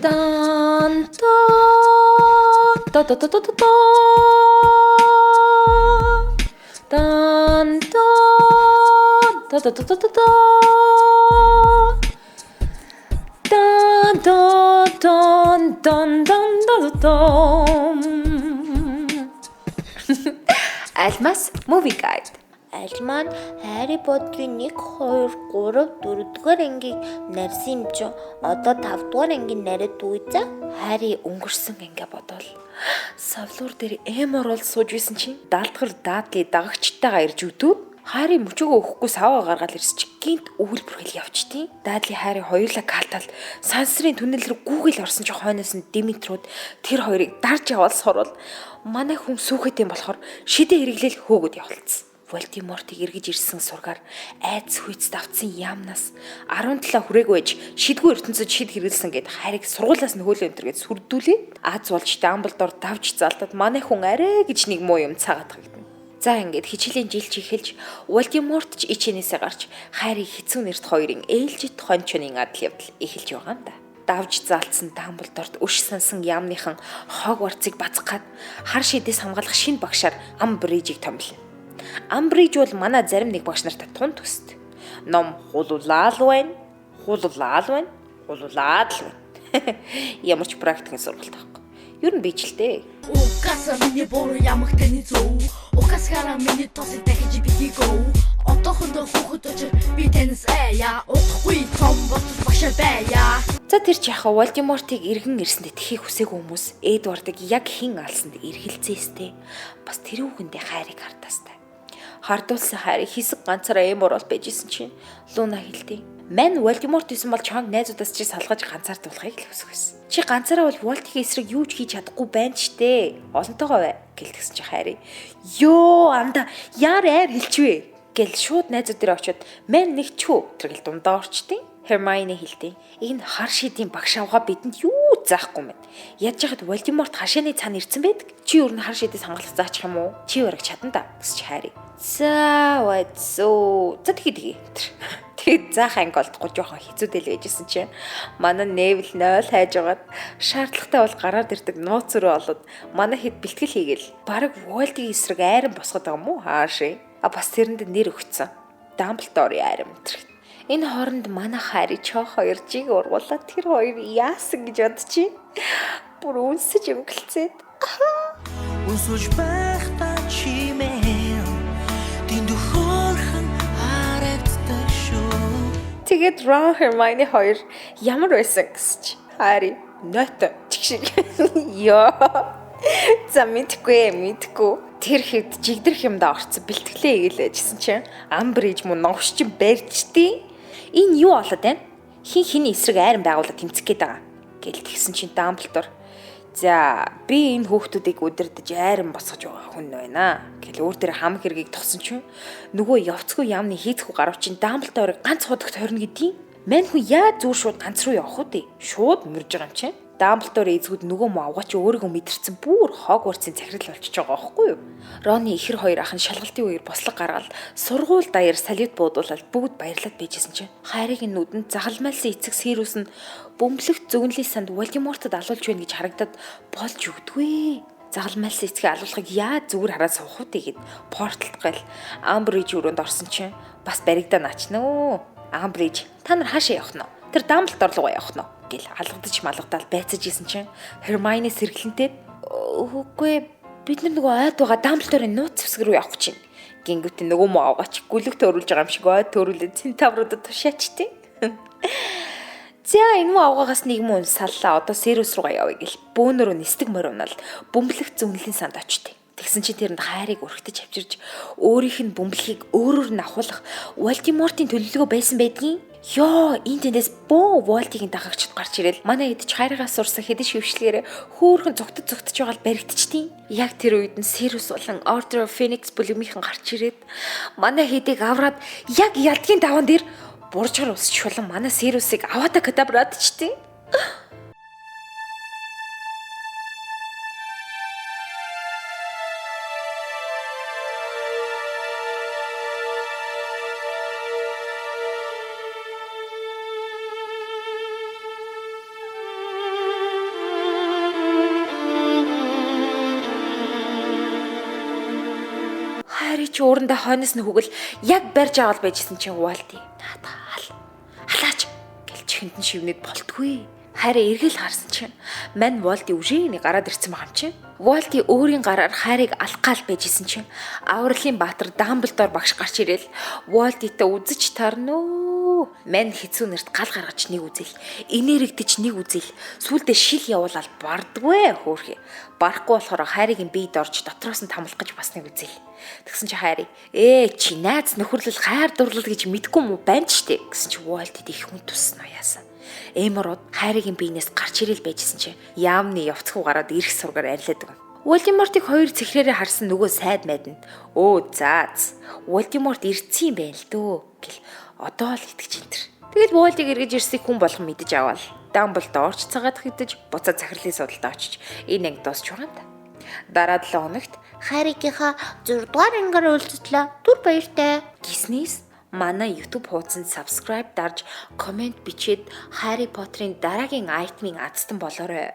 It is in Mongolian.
Дан та та та та та та дан та та та та та та дан дан дан дан дан. Алимаас movie guide. Алимаа нь Харри Поттерийн 1, 2, 3, 4-р ангийг нарьсан юм чи одоо 5-р ангийн нариад үйзээ. Харри өнгөрсөн ингээ бодвол савлуур дээр эмор бол сууж исэн чинь даалдгар даадли дагагчтайгаа ирж өдөө. Харри мөчөөгөө өгөхгүй саваа гаргаад ирсэн чи гинт өвөл бүрхэл явчтیں۔ Даадли Харри хоёулаа калтал сансрын түнэл рүү гүүгэл орсон чи хойноос нь Димитрууд тэр хоёрыг дарж яваал сурвал манай хүн сүхэт юм болохоор шидэ хэрэглэл хөөгд явуулсан. Волдемортыг эргэж ирсэн сургаар айц хүйц давтсан яамнаас 17 хүрээгүй ээж шидгүй ертөнцөд шид хэрэгэлсэн гэд Харриг сургуулаас нөхөөлөө өнтер гэж сүрдүүлээ. Аз болж Дамблдор давж залдаад манай хүн арай гэж нэг муу юм цаагаад хагдана. За ингээд хичээлийн жилч эхэлж Волдеморт ч ичэнээсээ гарч Харриг хэцүү нэрт хоёрын ээлжит хончонын адал явдал эхэлж байгаа юм да. Давж залцсан Дамблдорт өш сансан яамныхан Хогвартсыг бацгаад хар шидээс хамгаалах шинэ багшаар Амбрижийг томилно. Амбриж бол манай зарим нэг багш нартай тун төст. Ном хулуулаад байна. Ямар ч практикийн сургалт байхгүй. Ер нь бичлээ. Укаса миний бороо ямагтаны зөө. Укасхара миний тосыг дахиж битгий. Отохондоо хүүхэд очир би танаас аяа. Утахгүй том бот багшаа байя. За тэр ч яхаа Волдемортыг иргэн ирсэндээ тэхийг хүсээгүй хүмүүс Эдвардыг яг хэн алсанд эргэлзээстэй. Бас тэр үгэндээ Харриг хартаастай. Хардуулсан Харри хэсэг ганцаараа эмор бол байжсэн чинь Луна хэлдэг. Мань Волдеморт исэн бол чонг найзуудаас чи салгаж ганцаардуулахыг л хүсвэсэн. Чи ганцаараа бол Волтигийн эсрэг юу ч хийж чадахгүй байна ч дээ. Олонтойгоо бай гэлтгсэн чи Харри. Йоо анда яар айр хэлчихвэ гэл шууд найзууд дээр очиод мань нэгчүү тэргэл дундаа орчтیں۔ Hermione хэлдэг. Энэ хар шидийн багш авгаа бидэнд юу заахгүй мэн. Яаж яхад Волдеморт хашааны цаана ирсэн байдаг. Чи юу н хар шидээс хамгаалах заачих юм уу? Чи өрөг чадна да гэсч Харри. За тэгээд заах анги олдохгүй жоохон хэцүүдэл байжсэн чинь манай Невил 0 хайж агаад шаардлагатай бол гараад ирдэг нууц өрөө олоод манай хэд бэлтгэл хийгээл бараг Волтигийн эсрэг айран босгоод байгаа мó хаашаа. Бас тэрэнд нэр өгцөн. Дамблдорын айран мэтэр. Энэ хооронд манай Харри чоо хоёржийг ургуулад тэр хоёр яасан гэж бодчих. Бүр үнсэж өнгөлцээд. Үнсэж байхдаа чимээ. Тэнд хөөрхөн харагддаг шүү. Тэгээд Ron Hermione хоёр ямар байсан гэсч Харри ноото чигшиг. Йоо. За мэдгүй. Тэр хэд жигдэрх юмдаа орцсон бэлтгэлээ игэлээжсэн чинь Амбриж мөн новшчин барьчтیں۔ Энэ юу болоод байна? Хин хиний эсрэг айран байгууллага тэмцэх гээд байгаа гэл тэгсэн чинь Дамблдор. За би энэ хүүхдүүдийг удирдах айран босгож байгаа хүн байна гэл өөр дээр хам хэргийг тогсон чинь нөгөө явцгүй яамны хийцгүй гарав чинь Дамблдорыг ганц худагт хорно гэдгийг. Мань хүн яа зүүр шууд ганц руу явах уу дээ. Шууд мөрж байгаа юм чинь. Дамблдорын эзгүүд нөгөө мавгаа чи өөрийгөө мэдэрсэн бүр Хогвартсын захирал болчихж байгаа байхгүй юу? Роны ихэр хоёр ах нь шалгалтын үеэр бослог гаргаад сургууль даяар салют буудуулаад бүгд баярлаад байжсэн чинь Харригийн нүдэнд загалмайлсан эцэг Сириус нь бөмбөлөгт зөгнөлийн санд Волдемортод алуулж байна гэж харагдаад болж өгдөггүй. Загалмайлсан эцгээ алуулахыг яаж зүгээр хараад суух үү гэд порталт гал Амбриж өрөөнд орсон чинь бас баригдаа наачна өө. Амбриж та нар хаашаа явах нь? Тэр Дамблдор руу явах нь гэл алгадаж малгадаал байцаж исэн чинь Hermione сэргэлэнтэй үгүй бид нөгөө ойд байгаа Дамблдорын нууц зэвсэг рүү явах чинь гингүүтээ нөгөө муу аваач гүлэг төрүүлж байгаа юм шиг ойд төрүүлээд центавруудад тушаачтیں۔ За энэ муу аваагаас нэг мөн саллаа одоо Сириус руугаа явъя гэл бөөнөрөө нисдэг мориунал бөмбөлөгт зөнлийн санд очтیں۔ Тэгсэн чинь тэрэнд Харриг өрхтөж авчирж өөрийнх нь бөмбөлгийг өөрөөр нь авахулах Волдемортын төлөвлөгөө байсан байдгийн. Ёо энэ тэндээс бөө Волтигийн дагагчд гарч ирэл манай хэд ч Харригаас сурсан хэдэн шившлэгээрээ хөөрхөн зүгтж байгаа л баригдчтیں۔ Яг тэр үед нь Сириус болон Order of Phoenix бүлэгмийнхэн гарч ирээд манай хэдийг авраад яг ялдгийн даван дээр буржгар усч шулан манай Сириусыг аваата кадабрадчтیں۔ чи уурандаа хойноос нь хүгэл яг барьж аваад байжсэн чинь Уолти надаа халаач гэлж хинтэн шивнэд болтгүй. Харри эргэл харсан чинь мань Уолти үжээний гараад ирсэн байгаа юм чинь. Уолти өөрийн гараар Харриг алгаал байжсэн чинь авралын баатар Дамблдор багш гарч ирэл Уолтитэй үзэж тарноо. Мань хэцүү нэрт гал гаргаж нэг үзэл, инээрэгдэж нэг үзэл, сүулдэ шил явуулаад бардгвэ хөөрхөн. Барахгүй болохоор Харригийн биед орж дотроос нь тамлах гэж бас нэг үзэл. Тэгсэн чи Харри чи найз нөхөрлөл хайр дурлал гэж мэдгүй юм уу байна ч тий гэсэн чи Уолтид их хүн туснаа яасан. Эмород Харригийн биенээс гарч ирэл байжсэн чи яамны явцгүй гараад ирэх сургаар арилаад өгнө. Волдемортыг хоёр цэхрээрээ харсан нөгөө сайд майданд заац Волдеморт ирцэн юм байна л дөө гэл одоо л итгэж энтэр. Тэгэл Волдиг эргэж ирсийг хүн болгон мэдэж аваад Дамблдорч цагаат хидэж буцаа захирлын судалд очиж энэ анги дуусч байгаа юм да. Дараа 7 хоногт Харригийнхаа 6 дугаар ангиар уулзтлаа. Түр баяртай. Гиснээс манай YouTube хуудсанд subscribe дарж комент бичээд Харри Поттерын дараагийн айтмын азтан болоорой.